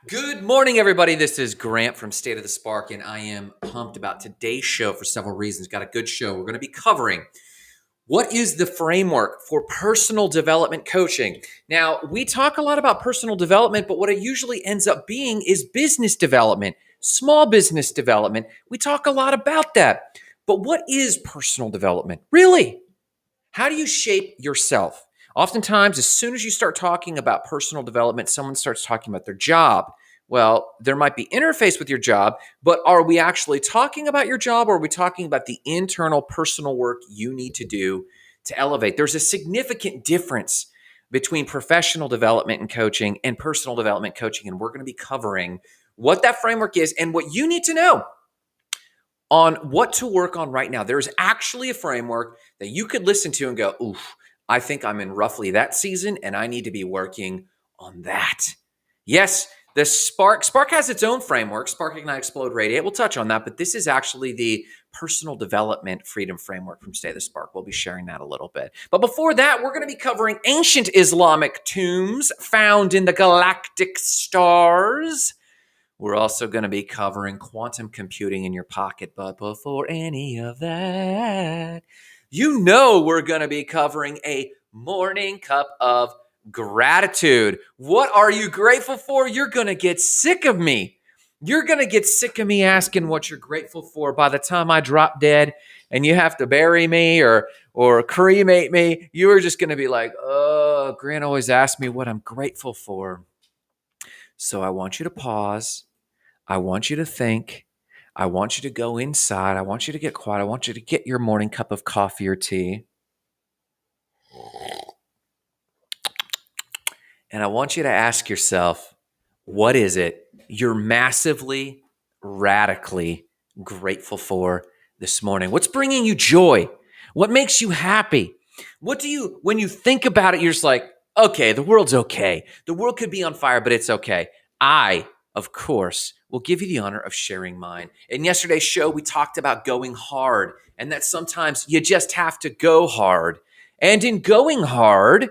Good morning, everybody. This is Grant from State of the Spark, and I am pumped about today's show for several reasons. Got a good show. We're going to be covering what is the framework for personal development coaching. Now, we talk a lot about personal development, but what it usually ends up being is business development, small business development. We talk a lot about that. But what is personal development? Really? How do you shape yourself? Oftentimes, as soon as you start talking about personal development, someone starts talking about their job. Well, there might be interface with your job, but are we actually talking about your job, or are we talking about the internal personal work you need to do to elevate? There's a significant difference between professional development and coaching and personal development coaching, and we're going to be covering what that framework is and what you need to know on what to work on right now. There's actually a framework that you could listen to and go, oof, I think I'm in roughly that season and I need to be working on that. Yes, the Spark has its own framework, Spark, Ignite, Explode, Radiate. We'll touch on that, but this is actually the personal development freedom framework from Stay the Spark. We'll be sharing that a little bit. But before that, we're going to be covering ancient Islamic tombs found in the galactic stars. We're also going to be covering quantum computing in your pocket. But before any of that, we're going to be covering a morning cup of gratitude. What are you grateful for? You're going to get sick of me. You're going to get sick of me asking what you're grateful for by the time I drop dead and you have to bury me or cremate me. You're just going to be like, oh, Grant always asks me what I'm grateful for. So I want you to pause. I want you to think. I want you to go inside. I want you to get quiet. I want you to get your morning cup of coffee or tea. And I want you to ask yourself, what is it you're massively, radically grateful for this morning? What's bringing you joy? What makes you happy? When you think about it, you're just like, okay, the world's okay. The world could be on fire, but it's okay. I, of course, will give you the honor of sharing mine. In yesterday's show, we talked about going hard and that sometimes you just have to go hard. And in going hard,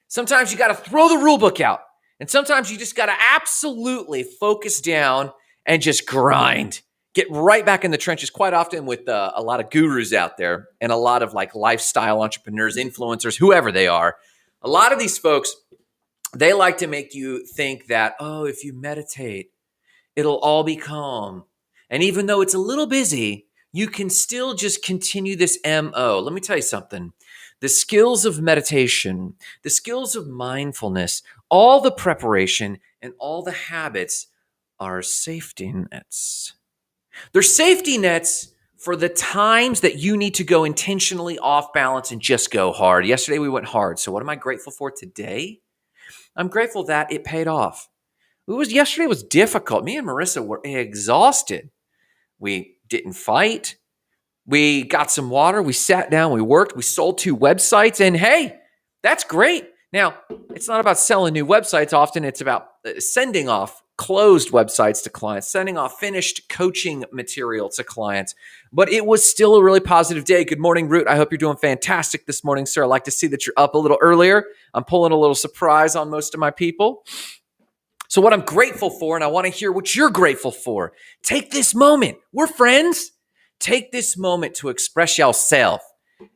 sometimes you got to throw the rule book out. And sometimes you just got to absolutely focus down and just grind. Get right back in the trenches. Quite often with a lot of gurus out there and a lot of like lifestyle entrepreneurs, influencers, whoever they are. A lot of these folks, they like to make you think that, oh, if you meditate, it'll all be calm. And even though it's a little busy, you can still just continue this MO. Let me tell you something. The skills of meditation, the skills of mindfulness, all the preparation and all the habits are safety nets. They're safety nets for the times that you need to go intentionally off balance and just go hard. Yesterday we went hard. So what am I grateful for today? I'm grateful that it paid off. Yesterday was difficult. Me and Marissa were exhausted. We didn't fight. We got some water. We sat down. We worked. We sold 2 websites. And hey, that's great. Now, it's not about selling new websites. Often it's about sending off closed websites to clients, sending off finished coaching material to clients. But it was still a really positive day. Good morning, Root. I hope you're doing fantastic this morning, sir. I like to see that you're up a little earlier. I'm pulling a little surprise on most of my people. So what I'm grateful for, and I want to hear what you're grateful for. Take this moment. We're friends. Take this moment to express yourself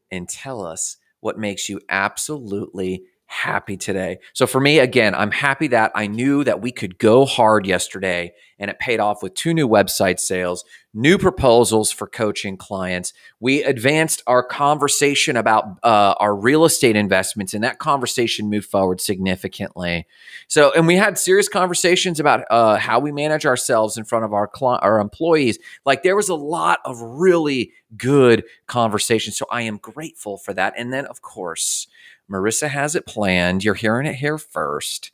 and tell us what makes you absolutely happy today. So for me, again, I'm happy that I knew that we could go hard yesterday and it paid off with 2 new website sales, new proposals for coaching clients. We advanced our conversation about our real estate investments, and that conversation moved forward significantly. So, and we had serious conversations about how we manage ourselves in front of our employees. Like there was a lot of really good conversations. So I am grateful for that. And then, of course, Marissa has it planned. You're hearing it here first.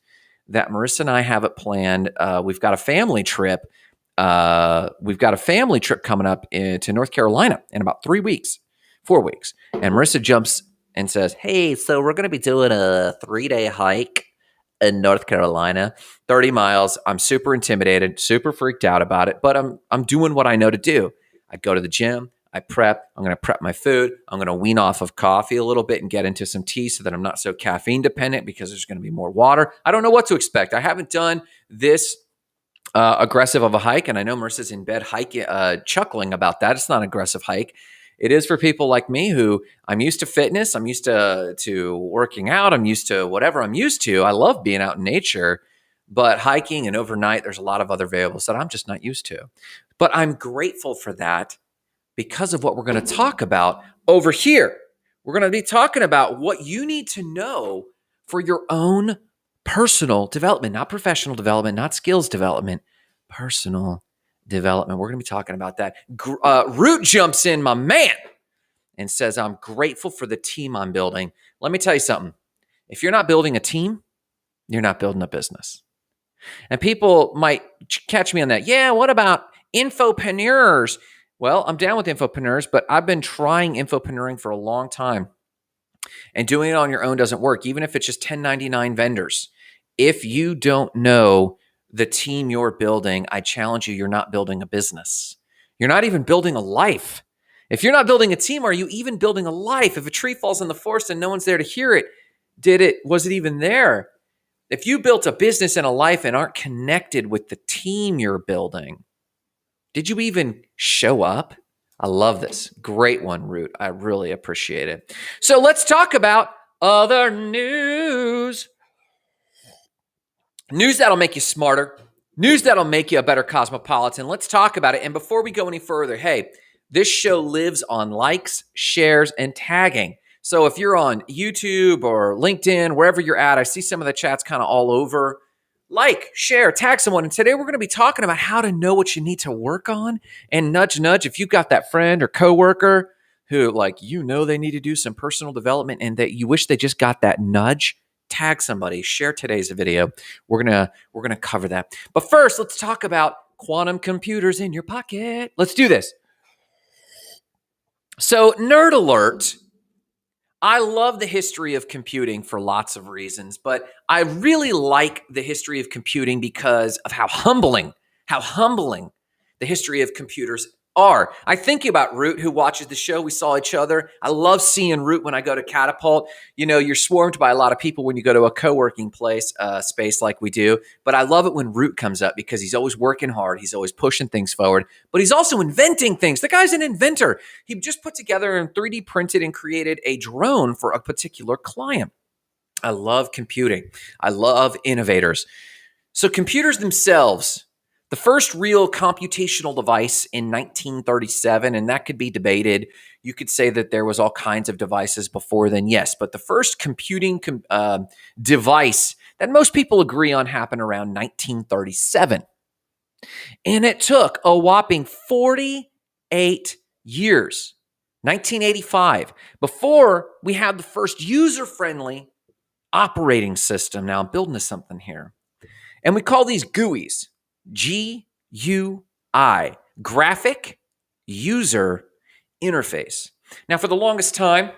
That Marissa and I have it planned. We've got a family trip. Coming up to North Carolina in about 4 weeks. And Marissa jumps and says, hey, so we're going to be doing a 3-day hike in North Carolina, 30 miles. I'm super intimidated, super freaked out about it, but I'm doing what I know to do. I go to the gym. I prep. I'm going to prep my food. I'm going to wean off of coffee a little bit and get into some tea so that I'm not so caffeine dependent because there's going to be more water. I don't know what to expect. I haven't done this aggressive of a hike, and I know Marissa's in bed hiking, chuckling about that. It's not an aggressive hike. It is for people like me who I'm used to fitness. I'm used to working out. I'm used to whatever I'm used to. I love being out in nature, but hiking and overnight, there's a lot of other variables that I'm just not used to. But I'm grateful for that because of what we're going to talk about over here. We're going to be talking about what you need to know for your own personal development, not professional development, not skills development, personal development. We're going to be talking about that. Root jumps in, my man, and says, I'm grateful for the team I'm building. Let me tell you something. If you're not building a team, you're not building a business. And people might catch me on that. Yeah, what about infopreneurs? Well, I'm down with infopreneurs, but I've been trying infopreneuring for a long time. And doing it on your own doesn't work, even if it's just 1099 vendors. If you don't know the team you're building, I challenge you, you're not building a business. You're not even building a life. If you're not building a team, are you even building a life? If a tree falls in the forest and no one's there to hear it, was it even there? If you built a business and a life and aren't connected with the team you're building, did you even show up? I love this. Great one, Root. I really appreciate it. So let's talk about other news. News that'll make you smarter. News that'll make you a better cosmopolitan. Let's talk about it. And before we go any further, hey, this show lives on likes, shares, and tagging. So if you're on YouTube or LinkedIn, wherever you're at, I see some of the chats kind of all over. Like, share, tag someone. And today we're going to be talking about how to know what you need to work on. And nudge, if you've got that friend or coworker who, they need to do some personal development and that you wish they just got that nudge, tag somebody, share today's video. We're gonna cover that. But first, let's talk about quantum computers in your pocket. Let's do this. So, nerd alert. I love the history of computing for lots of reasons, but I really like the history of computing because of how humbling the history of computers are. I think about Root, who watches the show. We saw each other. I love seeing Root when I go to Catapult. You know, you're swarmed by a lot of people when you go to a co-working space like we do. But I love it when Root comes up because he's always working hard. He's always pushing things forward. But he's also inventing things. The guy's an inventor. He just put together and 3D printed and created a drone for a particular client. I love computing. I love innovators. So computers themselves, the first real computational device in 1937, and that could be debated. You could say that there was all kinds of devices before then, yes, but the first computing device that most people agree on happened around 1937. And it took a whopping 48 years, 1985, before we had the first user-friendly operating system. Now, I'm building to something here. And we call these GUIs. GUI, Graphic User Interface. Now, for the longest time,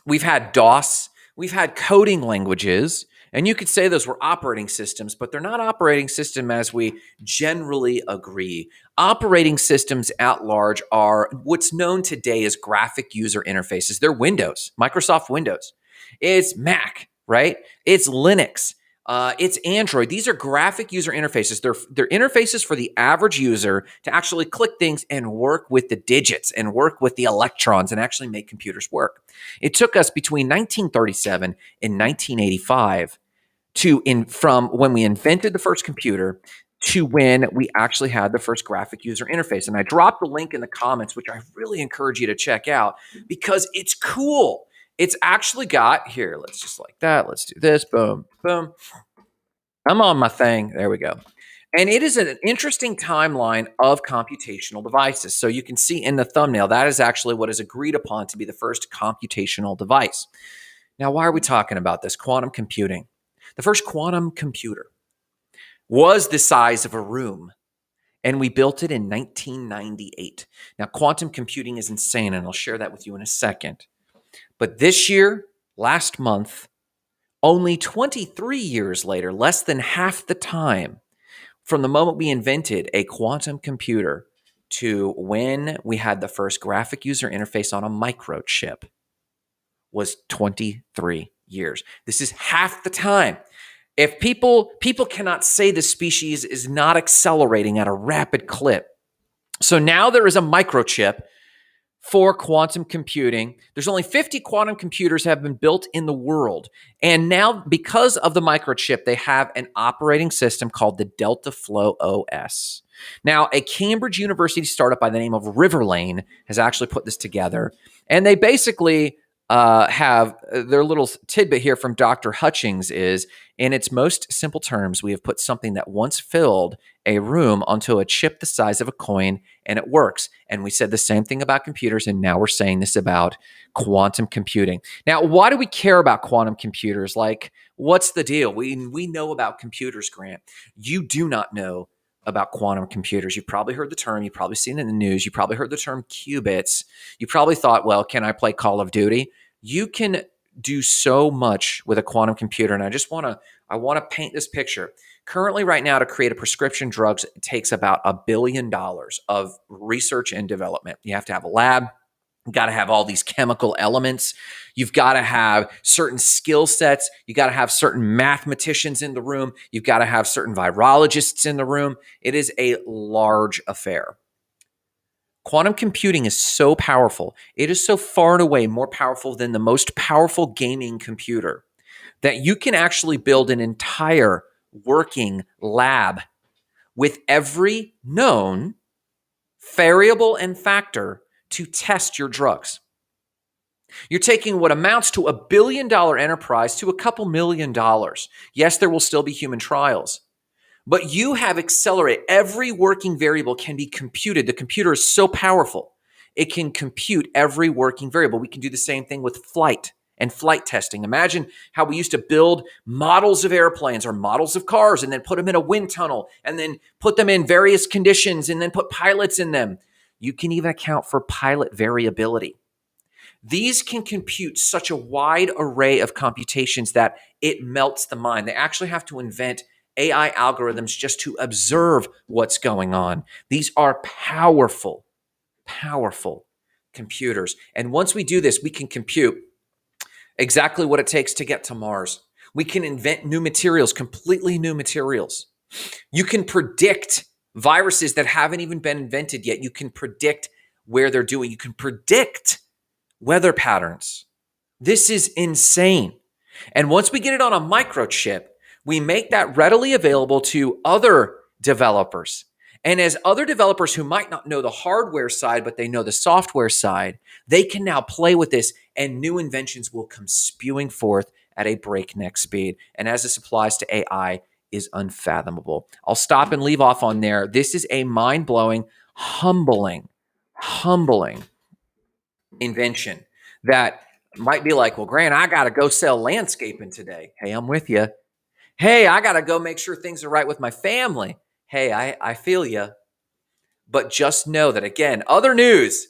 we've had DOS, we've had coding languages, and you could say those were operating systems, but they're not operating system as we generally agree. Operating systems at large are what's known today as graphic user interfaces. They're Windows, Microsoft Windows. It's Mac, right? It's Linux. It's Android. These are graphic user interfaces. They're interfaces for the average user to actually click things and work with the digits and work with the electrons and actually make computers work. It took us between 1937 and 1985 from when we invented the first computer to when we actually had the first graphic user interface. And I dropped the link in the comments, which I really encourage you to check out because it's cool. It's actually got, here, let's just like that. Let's do this. Boom, boom. I'm on my thing. There we go. And it is an interesting timeline of computational devices. So you can see in the thumbnail, that is actually what is agreed upon to be the first computational device. Now, why are we talking about this? Quantum computing. The first quantum computer was the size of a room, and we built it in 1998. Now, quantum computing is insane, and I'll share that with you in a second. But this year, last month, only 23 years later, less than half the time from the moment we invented a quantum computer to when we had the first graphic user interface on a microchip was 23 years. This is half the time. If people cannot say the species is not accelerating at a rapid clip. So now there is a microchip for quantum computing. There's only 50 quantum computers have been built in the world. And now, because of the microchip, they have an operating system called the Delta Flow OS. Now, a Cambridge University startup by the name of Riverlane has actually put this together. And they basically have their little tidbit here from Dr. Hutchings is, in its most simple terms, we have put something that once filled a room onto a chip the size of a coin, and it works. And we said the same thing about computers, and now we're saying this about quantum computing. Now, why do we care about quantum computers? Like, what's the deal? We know about computers, Grant. You do not know about quantum computers. You've probably heard the term. You've probably seen it in the news. You probably heard the term qubits. You probably thought, well, can I play Call of Duty? You can do so much with a quantum computer. And I want to paint this picture. Currently, right now, to create a prescription drug, it takes about $1 billion of research and development. You have to have a lab. You've got to have all these chemical elements. You've got to have certain skill sets. You've got to have certain mathematicians in the room. You've got to have certain virologists in the room. It is a large affair. Quantum computing is so powerful. It is so far and away more powerful than the most powerful gaming computer that you can actually build an entire working lab with every known variable and factor to test your drugs. You're taking what amounts to $1 billion enterprise to a couple $1 million. Yes, there will still be human trials, but you have accelerated. Every working variable can be computed. The computer is so powerful, it can compute every working variable. We can do the same thing with flight and flight testing. Imagine how we used to build models of airplanes or models of cars and then put them in a wind tunnel and then put them in various conditions and then put pilots in them. You can even account for pilot variability. These can compute such a wide array of computations that it melts the mind. They actually have to invent AI algorithms just to observe what's going on. These are powerful, powerful computers. And once we do this, we can compute exactly what it takes to get to Mars. We can invent new materials, completely new materials. You can predict viruses that haven't even been invented yet. You can predict where they're doing. You can predict weather patterns. This is insane. And once we get it on a microchip, we make that readily available to other developers. And as other developers who might not know the hardware side, but they know the software side, they can now play with this and new inventions will come spewing forth at a breakneck speed. And as this applies to AI, is unfathomable. I'll stop and leave off on there. This is a mind-blowing, humbling invention that might be like, well, Grant, I got to go sell landscaping today. Hey, I'm with you. Hey, I got to go make sure things are right with my family. Hey, I feel you. But just know that, again, other news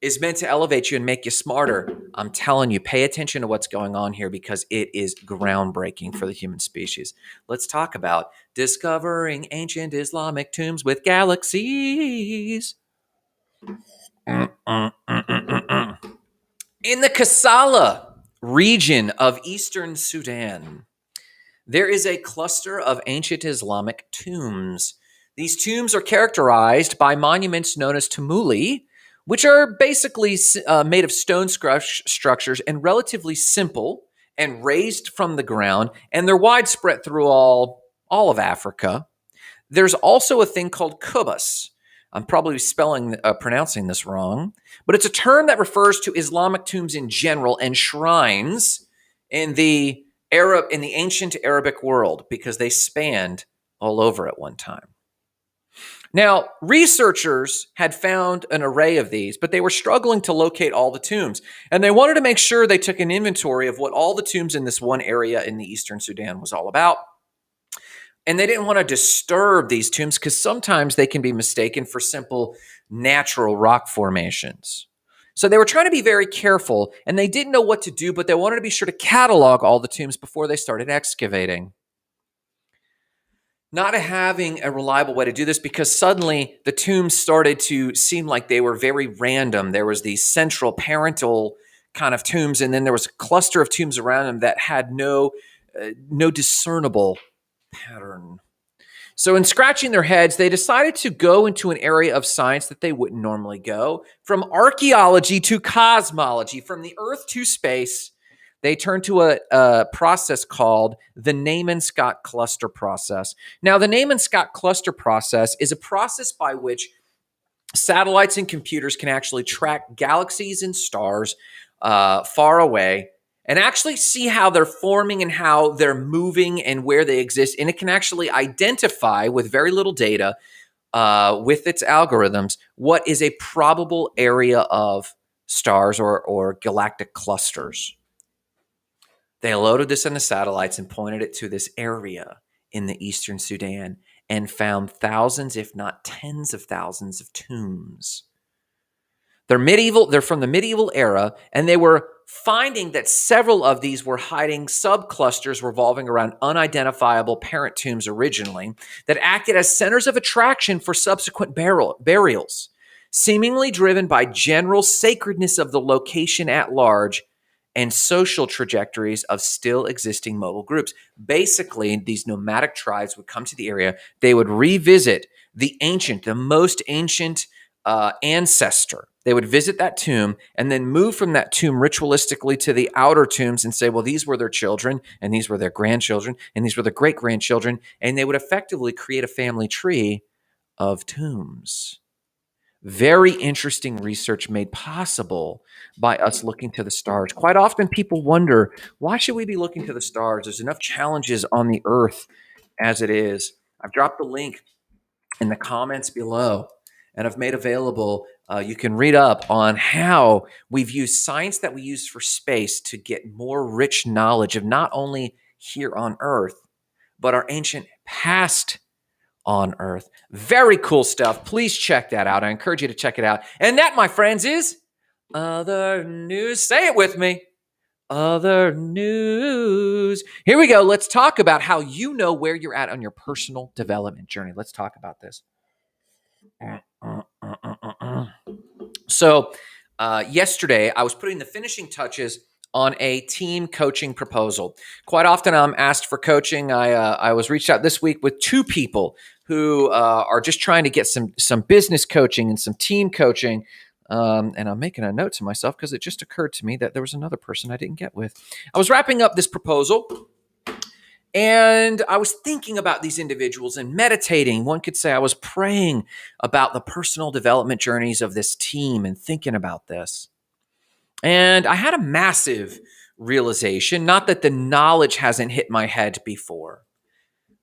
is meant to elevate you and make you smarter. I'm telling you, pay attention to what's going on here because it is groundbreaking for the human species. Let's talk about discovering ancient Islamic tombs with galaxies. In the Kassala region of eastern Sudan, there is a cluster of ancient Islamic tombs. These tombs are characterized by monuments known as tumuli, which are basically made of stone structures and relatively simple and raised from the ground, and they're widespread through all of Africa. There's also a thing called kubas. I'm probably pronouncing this wrong, but it's a term that refers to Islamic tombs in general and shrines in the ancient Arabic world because they spanned all over at one time. Now, researchers had found an array of these, but they were struggling to locate all the tombs. And they wanted to make sure they took an inventory of what all the tombs in this one area in the eastern Sudan was all about. And they didn't want to disturb these tombs because sometimes they can be mistaken for simple natural rock formations. So they were trying to be very careful, and they didn't know what to do, but they wanted to be sure to catalog all the tombs before they started excavating. not having a reliable way to do this, because suddenly the tombs started to seem like they were very random. There was these central parental kind of tombs, and then there was a cluster of tombs around them that had no discernible pattern. So, in scratching their heads, they decided to go into an area of science that they wouldn't normally go. From archaeology to cosmology, from the Earth to space, they turned to a process called the Naaman-Scott cluster process. Now, the Naaman-Scott cluster process is a process by which satellites and computers can actually track galaxies and stars far away and actually see how they're forming and how they're moving and where they exist. And it can actually identify with very little data with its algorithms what is a probable area of stars or galactic clusters. They loaded this in the satellites and pointed it to this area in the eastern Sudan and found thousands, if not tens of thousands of tombs. They're from the medieval era, and they were finding that several of these were hiding subclusters revolving around unidentifiable parent tombs originally that acted as centers of attraction for subsequent burials, seemingly driven by general sacredness of the location at large and social trajectories of still existing mobile groups. Basically, these nomadic tribes would come to the area. They would revisit the most ancient ancestor. They would visit that tomb and then move from that tomb ritualistically to the outer tombs and say, well, these were their children, and these were their grandchildren, and these were their great-grandchildren. And they would effectively create a family tree of tombs. Very interesting research made possible by us looking to the stars. Quite often people wonder, why should we be looking to the stars? There's enough challenges on the earth as it is. I've dropped the link in the comments below, and I've made available, you can read up on how we've used science that we use for space to get more rich knowledge of not only here on Earth, but our ancient past on Earth. Very cool stuff. Please check that out. I encourage you to check it out. And that, my friends, is other news. Say it with me. Other news. Here we go. Let's talk about how you know where you're at on your personal development journey. Let's talk about this. So, yesterday I was putting the finishing touches on a team coaching proposal. Quite often I'm asked for coaching. I was reached out this week with two people who are just trying to get some business coaching and some team coaching. And I'm making a note to myself because it just occurred to me that there was another person I didn't get with. I was wrapping up this proposal, and I was thinking about these individuals and meditating. One could say I was praying about the personal development journeys of this team and thinking about this. And I had a massive realization, not that the knowledge hasn't hit my head before,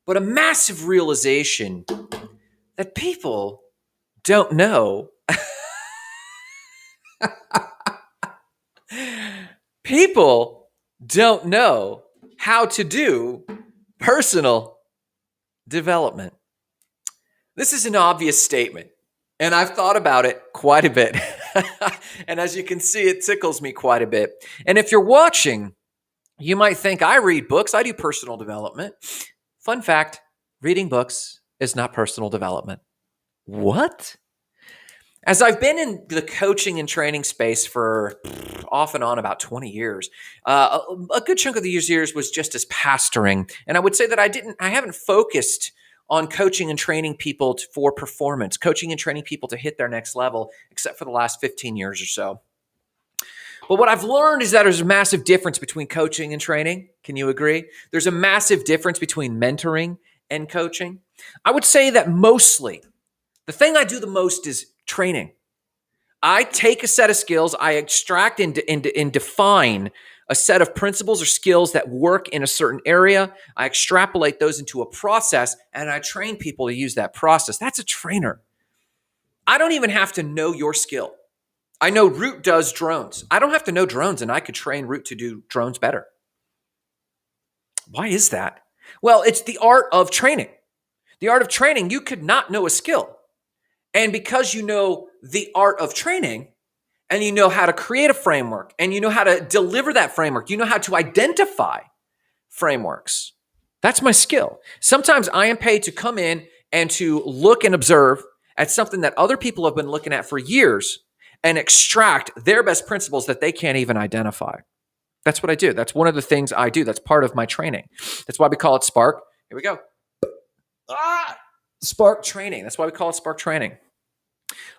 but a massive realization that people don't know. People don't know how to do personal development. This is an obvious statement, and I've thought about it quite a bit. And as you can see, it tickles me quite a bit. And if you're watching, you might think I read books, I do personal development. Fun fact, reading books is not personal development. What? As I've been in the coaching and training space for off and on about 20 years, a good chunk of the years was just as pastoring. And I would say that I haven't focused on coaching and training people for performance, coaching and training people to hit their next level, except for the last 15 years or so. But what I've learned is that there's a massive difference between coaching and training. Can you agree? There's a massive difference between mentoring and coaching. I would say that mostly the thing I do the most is training. I take a set of skills, I extract and define a set of principles or skills that work in a certain area. I extrapolate those into a process, and I train people to use that process. That's a trainer. I don't even have to know your skill. I know Root does drones. I don't have to know drones, and I could train Root to do drones better. Why is that? Well, it's the art of training. The art of training, you could not know a skill. And because you know the art of training, and you know how to create a framework, and you know how to deliver that framework, you know how to identify frameworks, That's my skill. Sometimes I am paid to come in and to look and observe at something that other people have been looking at for years and extract their best principles that they can't even identify. That's what I do. That's one of the things I do. That's part of my training. That's why we call it Spark. Here we go. Spark training. That's why we call it Spark training.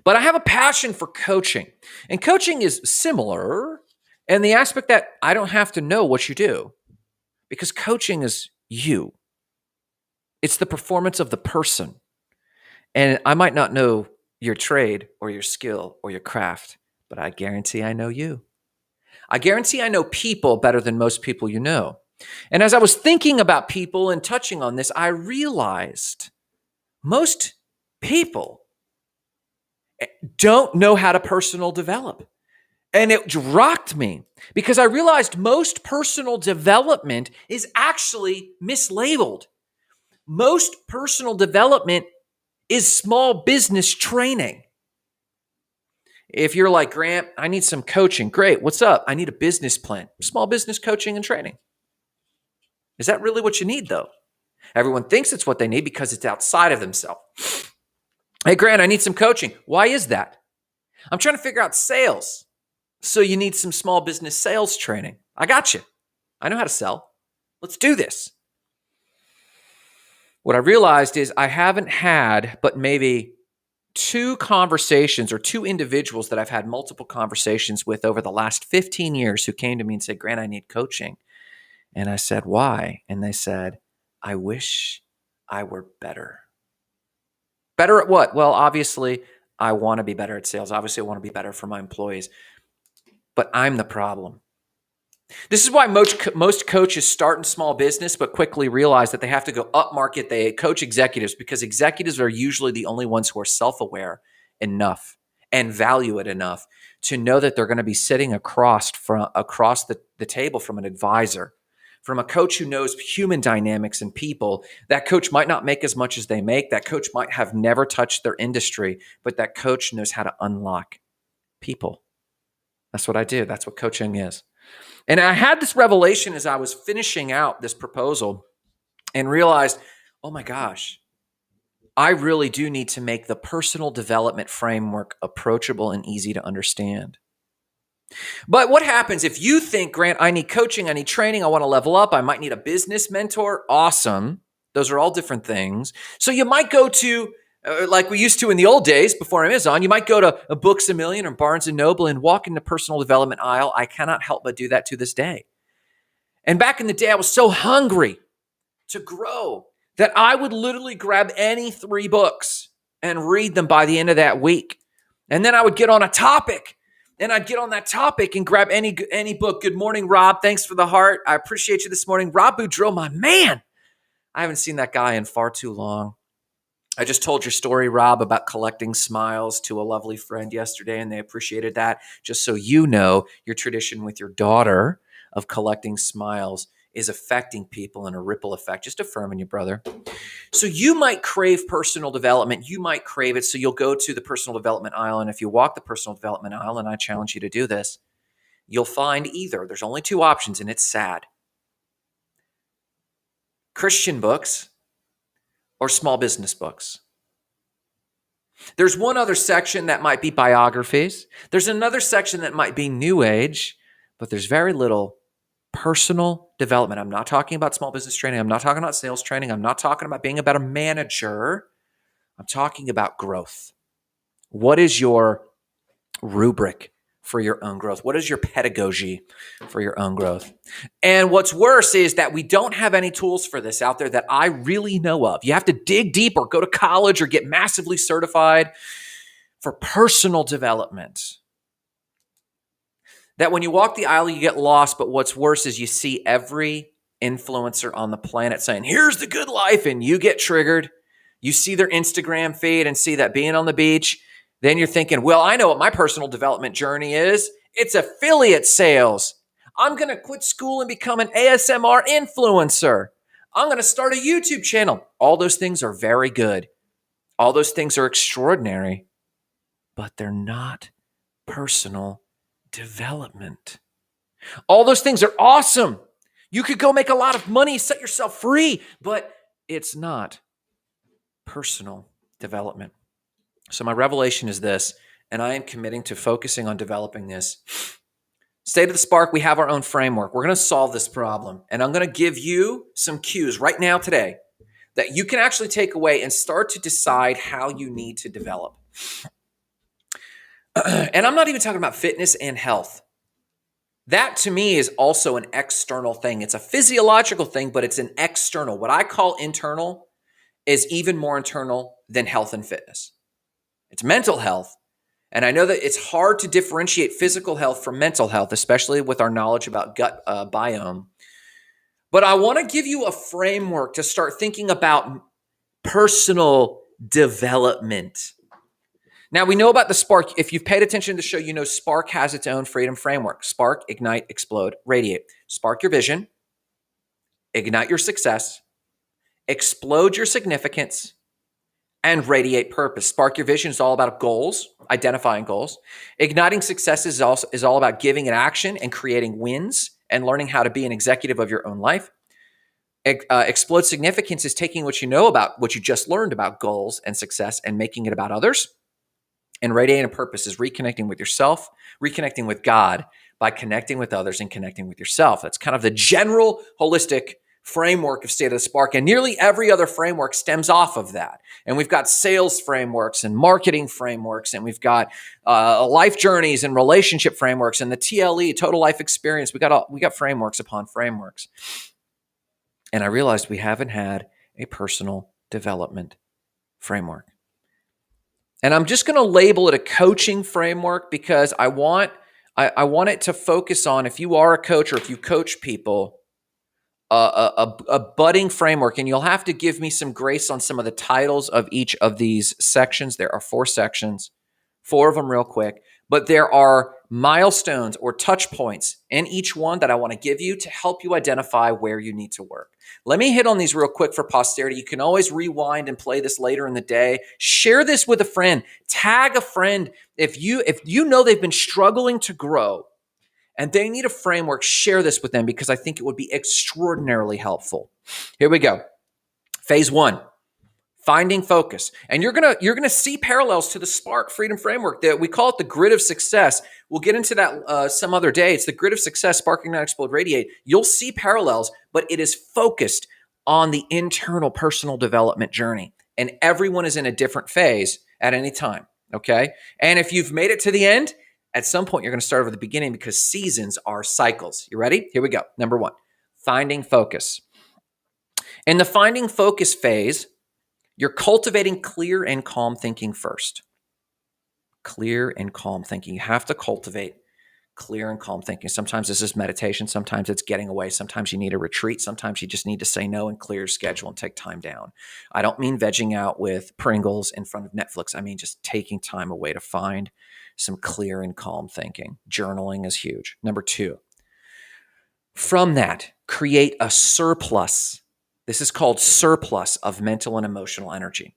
But I have a passion for coaching. And coaching is similar in the aspect that I don't have to know what you do because coaching is you. It's the performance of the person. And I might not know your trade or your skill or your craft, but I guarantee I know you. I guarantee I know people better than most people you know. And as I was thinking about people and touching on this, I realized most people don't know how to personal develop. And it rocked me because I realized most personal development is actually mislabeled. Most personal development is small business training. If you're like, Grant, I need some coaching. Great. What's up? I need a business plan. Small business coaching and training. Is that really what you need, though? Everyone thinks it's what they need because it's outside of themselves. Hey, Grant, I need some coaching. Why is that? I'm trying to figure out sales. So you need some small business sales training. I got you. I know how to sell. Let's do this. What I realized is I haven't had but maybe 2 conversations or 2 individuals that I've had multiple conversations with over the last 15 years who came to me and said, Grant, I need coaching. And I said, why? And they said, I wish I were better. Better at what? Well, obviously, I want to be better at sales. Obviously, I want to be better for my employees. But I'm the problem. This is why most coaches start in small business, but quickly realize that they have to go up market. They coach executives because executives are usually the only ones who are self-aware enough and value it enough to know that they're going to be sitting across the table from an advisor, from a coach who knows human dynamics and people. That coach might not make as much as they make. That coach might have never touched their industry, but that coach knows how to unlock people. That's what I do. That's what coaching is. And I had this revelation as I was finishing out this proposal and realized, oh my gosh, I really do need to make the personal development framework approachable and easy to understand. But what happens if you think, Grant, I need coaching, I need training, I want to level up, I might need a business mentor? Awesome. Those are all different things. So you might go to, like we used to in the old days before Amazon, you might go to a Books A Million or Barnes & Noble and walk in the personal development aisle. I cannot help but do that to this day. And back in the day, I was so hungry to grow that I would literally grab any 3 books and read them by the end of that week. And then I would get on a topic and I'd get on that topic and grab any book. Good morning, Rob. Thanks for the heart. I appreciate you this morning. Rob Boudreau, my man. I haven't seen that guy in far too long. I just told your story, Rob, about collecting smiles to a lovely friend yesterday, and they appreciated that. Just so you know, your tradition with your daughter of collecting smiles is affecting people in a ripple effect. Just affirming you, brother. So you might crave personal development. You might crave it. So you'll go to the personal development aisle. And if you walk the personal development aisle, and I challenge you to do this, you'll find either, there's only 2 options, and it's sad, Christian books or small business books. There's one other section that might be biographies. There's another section that might be new age, but there's very little personal development. I'm not talking about small business training. I'm not talking about sales training. I'm not talking about being a better manager. I'm talking about growth. What is your rubric for your own growth? What is your pedagogy for your own growth? And what's worse is that we don't have any tools for this out there that I really know of. You have to dig deep or go to college or get massively certified for personal development. That when you walk the aisle, you get lost. But what's worse is you see every influencer on the planet saying, here's the good life, and you get triggered. You see their Instagram feed and see that being on the beach. Then you're thinking, well, I know what my personal development journey is. It's affiliate sales. I'm going to quit school and become an ASMR influencer. I'm going to start a YouTube channel. All those things are very good. All those things are extraordinary, but they're not personal development. All those things are awesome. You could go make a lot of money, set yourself free, but it's not personal development. So my revelation is this, and I am committing to focusing on developing this. State of the Spark, we have our own framework. We're going to solve this problem, and I'm going to give you some cues right now today that you can actually take away and start to decide how you need to develop. And I'm not even talking about fitness and health. That to me is also an external thing. It's a physiological thing, but it's an external. What I call internal is even more internal than health and fitness. It's mental health. And I know that it's hard to differentiate physical health from mental health, especially with our knowledge about gut biome. But I want to give you a framework to start thinking about personal development. Now, we know about the Spark. If you've paid attention to the show, you know Spark has its own freedom framework. Spark, ignite, explode, radiate. Spark your vision, ignite your success, explode your significance, and radiate purpose. Spark your vision is all about goals, identifying goals. Igniting success is all about giving an action and creating wins and learning how to be an executive of your own life. Explode significance is taking what you know about, what you just learned about goals and success and making it about others. And radiating purpose is reconnecting with yourself, reconnecting with God by connecting with others and connecting with yourself. That's kind of the general holistic framework of State of the Spark. And nearly every other framework stems off of that. And we've got sales frameworks and marketing frameworks, and we've got life journeys and relationship frameworks and the TLE, total life experience. We got frameworks upon frameworks. And I realized we haven't had a personal development framework. And I'm just going to label it a coaching framework because I want it to focus on, if you are a coach or if you coach people, a budding framework. And you'll have to give me some grace on some of the titles of each of these sections. There are 4 sections, 4 of them real quick. But there are milestones or touch points in each one that I want to give you to help you identify where you need to work. Let me hit on these real quick for posterity. You can always rewind and play this later in the day. Share this with a friend. Tag a friend. If you know they've been struggling to grow and they need a framework, share this with them because I think it would be extraordinarily helpful. Here we go. Phase 1. Finding focus. And you're gonna see parallels to the Spark Freedom Framework. That we call it the grid of success. We'll get into that some other day. It's the grid of success, Spark, Ignite, Explode, Radiate. You'll see parallels, but it is focused on the internal personal development journey. And everyone is in a different phase at any time, okay? And if you've made it to the end, at some point you're gonna start over the beginning because seasons are cycles. You ready? Here we go. Number 1, finding focus. In the finding focus phase, you're cultivating clear and calm thinking first. Clear and calm thinking. You have to cultivate clear and calm thinking. Sometimes this is meditation. Sometimes it's getting away. Sometimes you need a retreat. Sometimes you just need to say no and clear your schedule and take time down. I don't mean vegging out with Pringles in front of Netflix. I mean just taking time away to find some clear and calm thinking. Journaling is huge. Number 2, from that, create a surplus. This is called surplus of mental and emotional energy.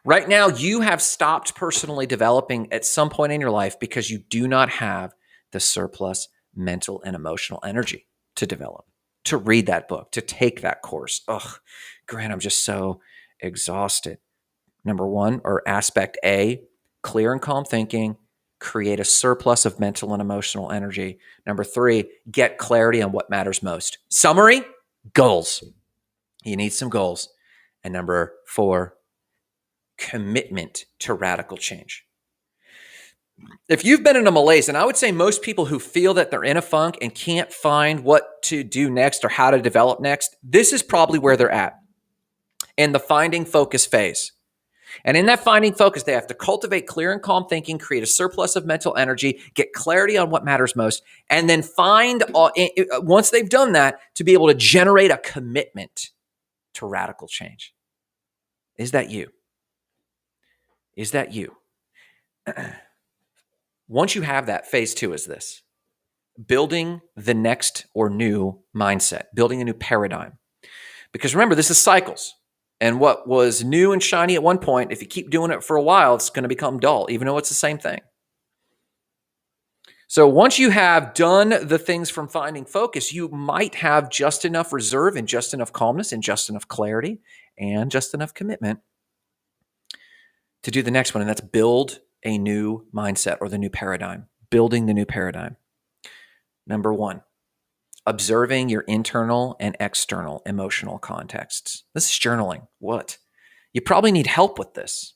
Right now, you have stopped personally developing at some point in your life because you do not have the surplus mental and emotional energy to develop, to read that book, to take that course. Grant, I'm just so exhausted. Number 1, or aspect A, clear and calm thinking, create a surplus of mental and emotional energy. Number 3, get clarity on what matters most. Summary, goals. You need some goals. And number 4, commitment to radical change. If you've been in a malaise, and I would say most people who feel that they're in a funk and can't find what to do next or how to develop next, this is probably where they're at in the finding focus phase. And in that finding focus, they have to cultivate clear and calm thinking, create a surplus of mental energy, get clarity on what matters most, and then find, once they've done that, to be able to generate a commitment to radical change. Is that you? Is that you? Once you have that, phase 2 is this: building the next or new mindset, building a new paradigm. Because remember, this is cycles. And what was new and shiny at one point, if you keep doing it for a while, it's going to become dull, even though it's the same thing. So once you have done the things from finding focus, you might have just enough reserve and just enough calmness and just enough clarity and just enough commitment to do the next one. And that's build a new mindset or the new paradigm, building the new paradigm. Number one, observing your internal and external emotional contexts. This is journaling. What? You probably need help with this.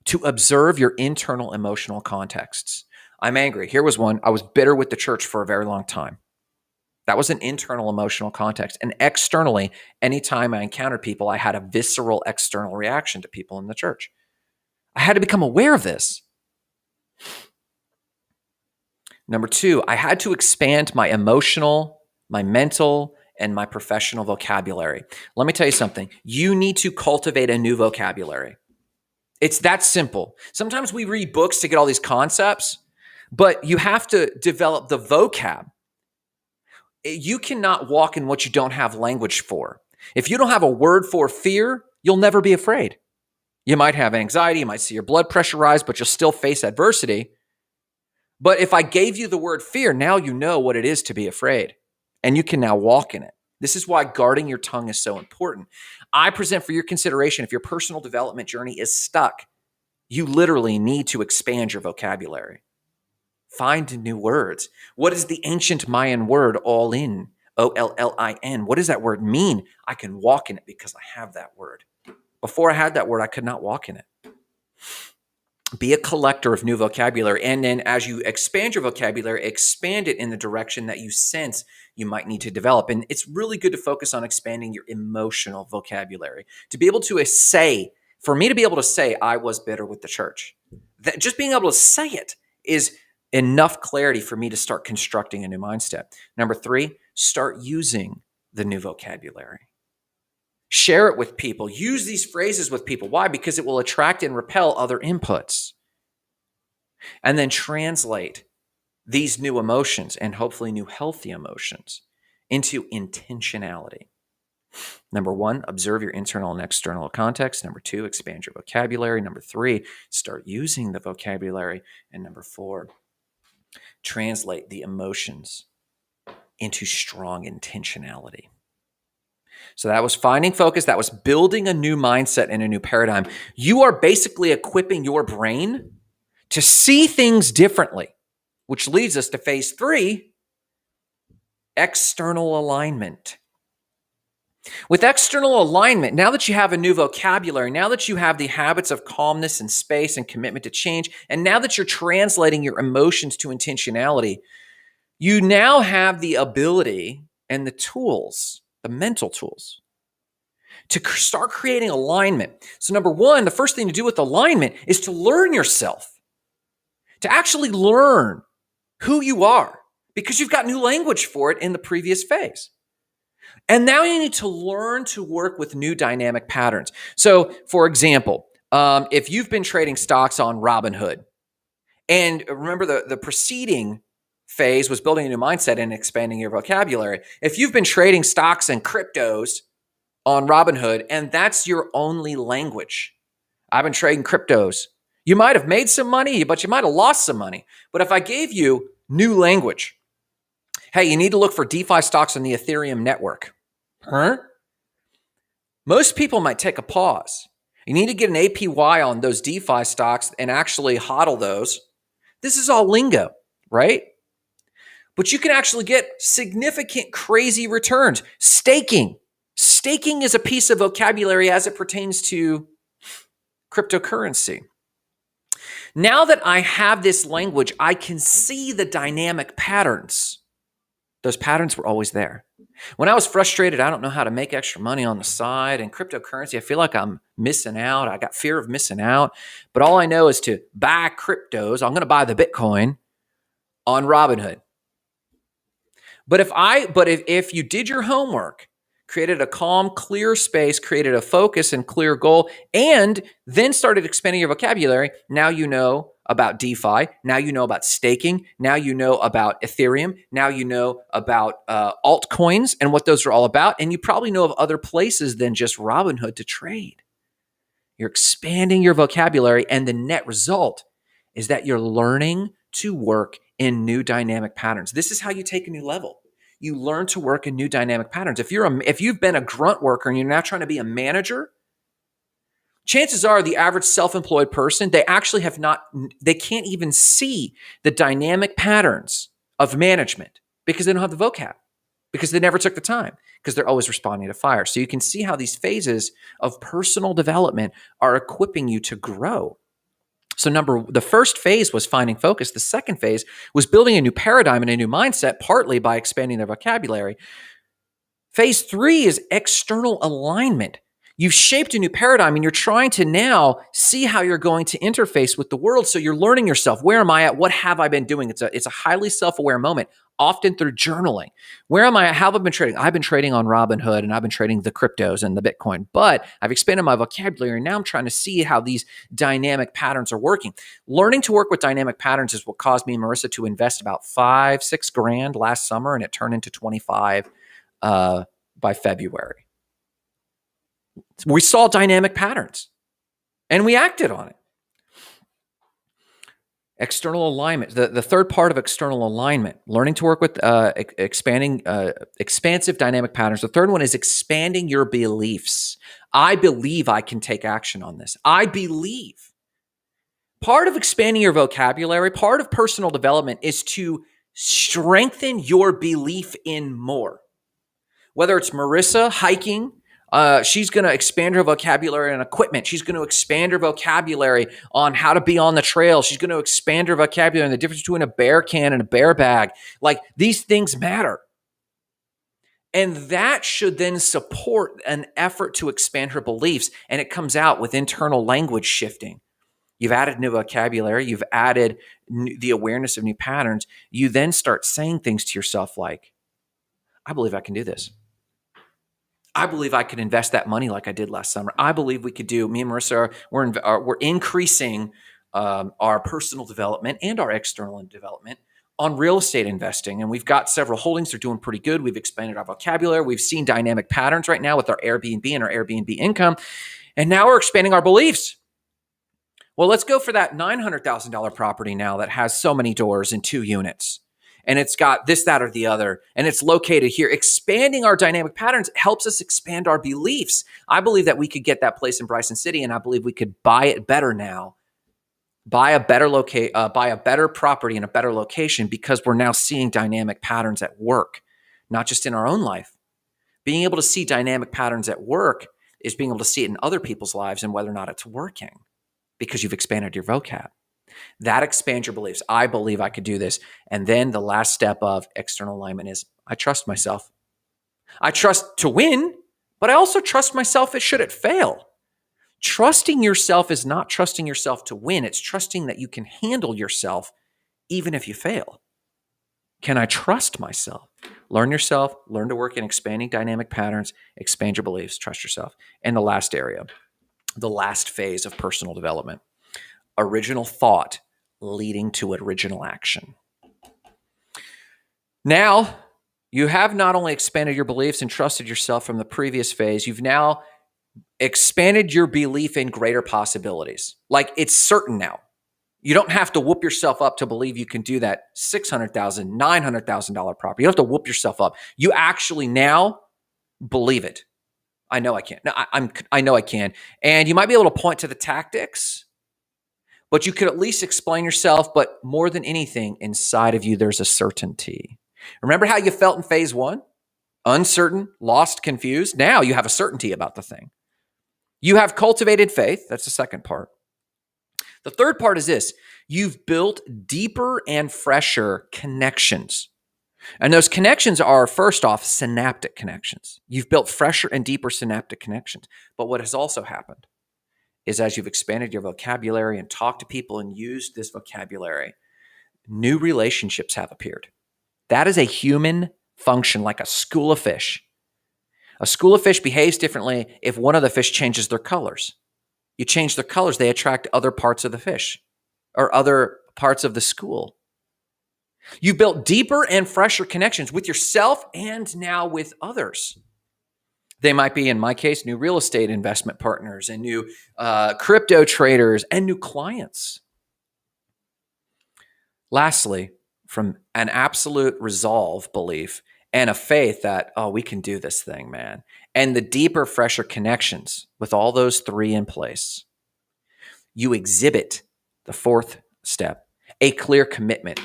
To observe your internal emotional contexts. I'm angry. Here was one. I was bitter with the church for a very long time. That was an internal emotional context. And externally, anytime I encountered people, I had a visceral external reaction to people in the church. I had to become aware of this. Number two, I had to expand my emotional, my mental, and my professional vocabulary. Let me tell you something. You need to cultivate a new vocabulary. It's that simple. Sometimes we read books to get all these concepts, but you have to develop the vocab. You cannot walk in what you don't have language for. If you don't have a word for fear, you'll never be afraid. You might have anxiety, you might see your blood pressure rise, but you'll still face adversity. But if I gave you the word fear, now you know what it is to be afraid, and you can now walk in it. This is why guarding your tongue is so important. I present for your consideration, if your personal development journey is stuck, you literally need to expand your vocabulary. Find new words. What is the ancient Mayan word all in? O-L-L-I-N. What does that word mean? I can walk in it because I have that word. Before I had that word, I could not walk in it. Be a collector of new vocabulary. And then as you expand your vocabulary, expand it in the direction that you sense you might need to develop. And it's really good to focus on expanding your emotional vocabulary. To be able to say, for me to be able to say, I was bitter with the church, that just being able to say it is enough clarity for me to start constructing a new mindset. Number three, start using the new vocabulary. Share it with people. Use these phrases with people. Why? Because it will attract and repel other inputs. And then translate these new emotions and hopefully new healthy emotions into intentionality. Number one, observe your internal and external context. Number two, expand your vocabulary. Number three, start using the vocabulary. And number four, translate the emotions into strong intentionality. So that was finding focus. That was building a new mindset and a new paradigm. You are basically equipping your brain to see things differently, which leads us to phase three, external alignment. With external alignment, now that you have a new vocabulary, now that you have the habits of calmness and space and commitment to change, and now that you're translating your emotions to intentionality, you now have the ability and the tools, the mental tools, to start creating alignment. So number one, the first thing to do with alignment is to learn yourself, to actually learn who you are, because you've got new language for it in the previous phase. And now you need to learn to work with new dynamic patterns. So for example, if you've been trading stocks on Robinhood, and remember the preceding phase was building a new mindset and expanding your vocabulary. If you've been trading stocks and cryptos on Robinhood, and that's your only language, I've been trading cryptos. You might have made some money, but you might have lost some money. But if I gave you new language, hey, you need to look for DeFi stocks on the Ethereum network. Huh? Most people might take a pause. You need to get an APY on those DeFi stocks and actually hodl those. This is all lingo, right? But you can actually get significant, crazy returns. Staking. Staking is a piece of vocabulary as it pertains to cryptocurrency. Now that I have this language, I can see the dynamic patterns. Those patterns were always there. When I was frustrated, I don't know how to make extra money on the side, and cryptocurrency, I feel like I'm missing out. I got fear of missing out. But all I know is to buy cryptos. I'm going to buy the Bitcoin on Robinhood. But if you did your homework, created a calm, clear space, created a focus and clear goal, and then started expanding your vocabulary, now you know about DeFi, now you know about staking, now you know about Ethereum, now you know about altcoins and what those are all about, and you probably know of other places than just Robinhood to trade. You're expanding your vocabulary, and the net result is that you're learning to work in new dynamic patterns. This is how you take a new level. You learn to work in new dynamic patterns. If you've been a grunt worker and you're now trying to be a manager, chances are the average self-employed person, they can't even see the dynamic patterns of management because they don't have the vocab, because they never took the time, because they're always responding to fire. So you can see how these phases of personal development are equipping you to grow. So the first phase was finding focus. The second phase was building a new paradigm and a new mindset, partly by expanding their vocabulary. Phase 3 is external alignment. You've shaped a new paradigm and you're trying to now see how you're going to interface with the world. So you're learning yourself. Where am I at? What have I been doing? It's a highly self-aware moment, often through journaling. Where am I at? How have I been trading? I've been trading on Robinhood and I've been trading the cryptos and the Bitcoin, but I've expanded my vocabulary and now I'm trying to see how these dynamic patterns are working. Learning to work with dynamic patterns is what caused me and Marissa to invest about $5-6 grand last summer, and it turned into 25 by February. We saw dynamic patterns and we acted on it. External alignment, the third part of external alignment, learning to work with expansive dynamic patterns. The third one is expanding your beliefs. I believe I can take action on this. I believe. Part of expanding your vocabulary, part of personal development is to strengthen your belief in more. Whether it's Marissa hiking, she's going to expand her vocabulary on equipment. She's going to expand her vocabulary on how to be on the trail. She's going to expand her vocabulary on the difference between a bear can and a bear bag. Like, these things matter. And that should then support an effort to expand her beliefs. And it comes out with internal language shifting. You've added new vocabulary. You've added the awareness of new patterns. You then start saying things to yourself like, I believe I can do this. I believe I could invest that money like I did last summer. I believe we could do, me and Marissa, we're increasing our personal development and our external development on real estate investing. And we've got several holdings. They're doing pretty good. We've expanded our vocabulary. We've seen dynamic patterns right now with our Airbnb and our Airbnb income. And now we're expanding our beliefs. Well, let's go for that $900,000 property now that has so many doors and 2 units. And it's got this, that, or the other, and it's located here. Expanding our dynamic patterns helps us expand our beliefs. I believe that we could get that place in Bryson City, and I believe we could buy it better now, buy a better property in a better location, because we're now seeing dynamic patterns at work, not just in our own life. Being able to see dynamic patterns at work is being able to see it in other people's lives and whether or not it's working, because you've expanded your vocab. That expands your beliefs. I believe I could do this. And then the last step of external alignment is I trust myself. I trust to win, but I also trust myself should it fail. Trusting yourself is not trusting yourself to win. It's trusting that you can handle yourself even if you fail. Can I trust myself? Learn yourself, learn to work in expanding dynamic patterns, expand your beliefs, trust yourself. And the last area, the last phase of personal development. Original thought leading to original action. Now, you have not only expanded your beliefs and trusted yourself from the previous phase, you've now expanded your belief in greater possibilities. Like, it's certain now. You don't have to whoop yourself up to believe you can do that $600,000, $900,000 property. You don't have to whoop yourself up. You actually now believe it. I know I can. I know I can. And you might be able to point to the tactics, but you could at least explain yourself. But more than anything, inside of you, there's a certainty. Remember how you felt in phase 1? Uncertain, lost, confused. Now you have a certainty about the thing. You have cultivated faith. That's the second part. The third part is this. You've built deeper and fresher connections. And those connections are, first off, synaptic connections. You've built fresher and deeper synaptic connections. But what has also happened is, as you've expanded your vocabulary and talked to people and used this vocabulary, new relationships have appeared. That is a human function, like a school of fish. A school of fish behaves differently if one of the fish changes their colors. You change their colors, they attract other parts of the fish or other parts of the school. You built deeper and fresher connections with yourself and now with others. They might be, in my case, new real estate investment partners and new crypto traders and new clients. Lastly, from an absolute resolve belief and a faith that, oh, we can do this thing, man. And the deeper, fresher connections with all those three in place, you exhibit the fourth step, a clear commitment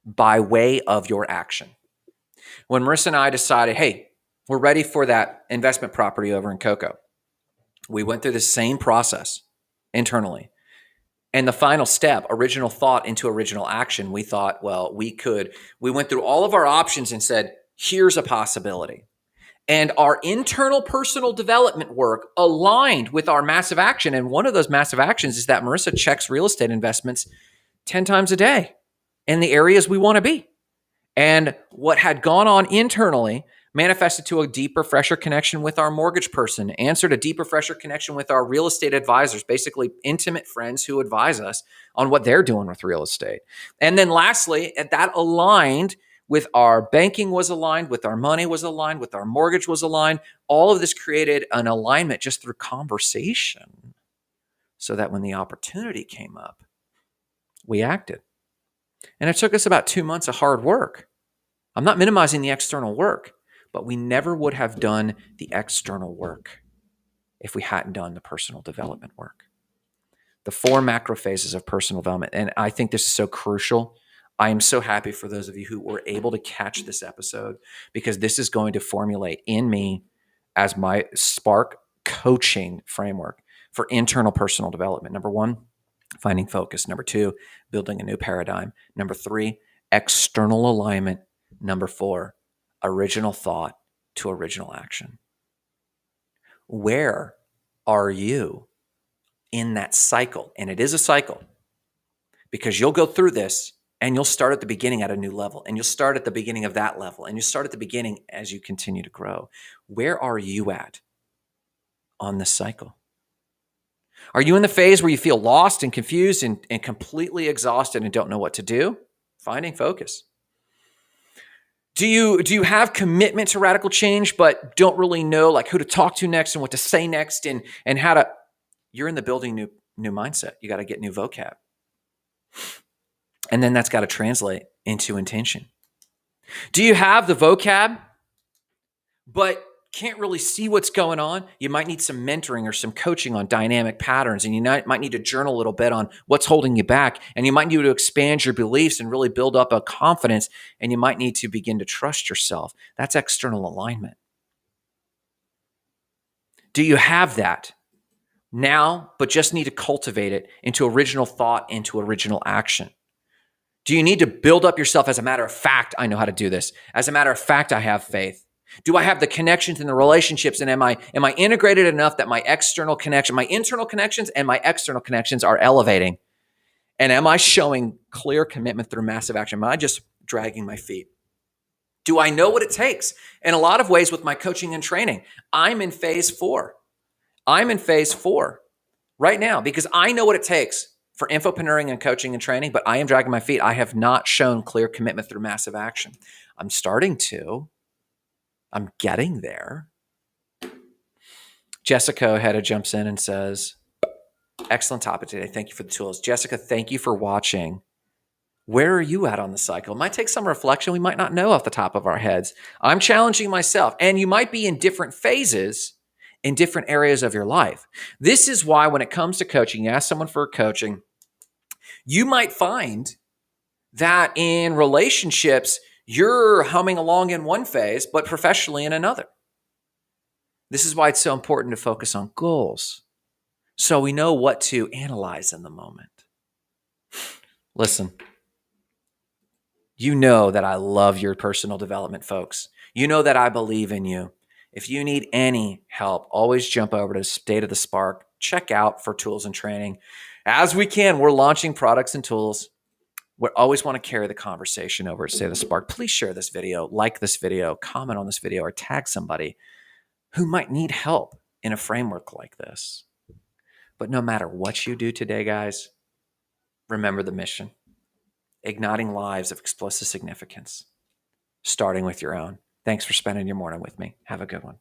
by way of your action. When Marissa and I decided, hey, we're ready for that investment property over in Cocoa, we went through the same process internally. And the final step, original thought into original action, we thought, well, we went through all of our options and said, here's a possibility. And our internal personal development work aligned with our massive action. And one of those massive actions is that Marissa checks real estate investments 10 times a day in the areas we want to be. And what had gone on internally manifested to a deeper, fresher connection with our mortgage person, answered a deeper, fresher connection with our real estate advisors, basically intimate friends who advise us on what they're doing with real estate. And then lastly, that aligned with our banking was aligned, with our money was aligned, with our mortgage was aligned. All of this created an alignment just through conversation so that when the opportunity came up, we acted. And it took us about 2 months of hard work. I'm not minimizing the external work, but we never would have done the external work if we hadn't done the personal development work. The 4 macro phases of personal development. And I think this is so crucial. I am so happy for those of you who were able to catch this episode, because this is going to formulate in me as my Spark coaching framework for internal personal development. Number 1, finding focus. Number 2, building a new paradigm. Number 3, external alignment. Number 4, original thought to original action. Where are you in that cycle? And it is a cycle, because you'll go through this and you'll start at the beginning at a new level, and you'll start at the beginning of that level, and you start at the beginning as you continue to grow. Where are you at on this cycle? Are you in the phase where you feel lost and confused and completely exhausted and don't know what to do? Finding focus. Do you have commitment to radical change, but don't really know like who to talk to next and what to say next and how to? You're in the building new mindset. You got to get new vocab, and then that's got to translate into intention. Do you have the vocab, but can't really see what's going on? You might need some mentoring or some coaching on dynamic patterns, and you might need to journal a little bit on what's holding you back, and you might need to expand your beliefs and really build up a confidence, and you might need to begin to trust yourself. That's external alignment. Do you have that now, but just need to cultivate it into original thought, into original action? Do you need to build up yourself as a matter of fact, I know how to do this. As a matter of fact, I have faith. Do I have the connections and the relationships? And am I integrated enough that my external connection, my internal connections and my external connections are elevating? And am I showing clear commitment through massive action? Am I just dragging my feet? Do I know what it takes? In a lot of ways with my coaching and training, I'm in phase 4. I'm in phase 4 right now because I know what it takes for infopreneuring and coaching and training, but I am dragging my feet. I have not shown clear commitment through massive action. I'm starting to. I'm getting there. Jessica Ojeda jumps in and says, excellent topic today. Thank you for the tools. Jessica, thank you for watching. Where are you at on the cycle? It might take some reflection. We might not know off the top of our heads. I'm challenging myself. And you might be in different phases in different areas of your life. This is why when it comes to coaching, you ask someone for coaching, you might find that in relationships, you're humming along in one phase, but professionally in another. This is why it's so important to focus on goals so we know what to analyze in the moment. Listen, you know that I love your personal development, folks. You know that I believe in you. If you need any help, always jump over to State of the Spark. Check out for tools and training. As we can, we're launching products and tools. We always want to carry the conversation over to State of the Spark. Please share this video, like this video, comment on this video, or tag somebody who might need help in a framework like this. But no matter what you do today, guys, remember the mission. Igniting lives of explosive significance, starting with your own. Thanks for spending your morning with me. Have a good one.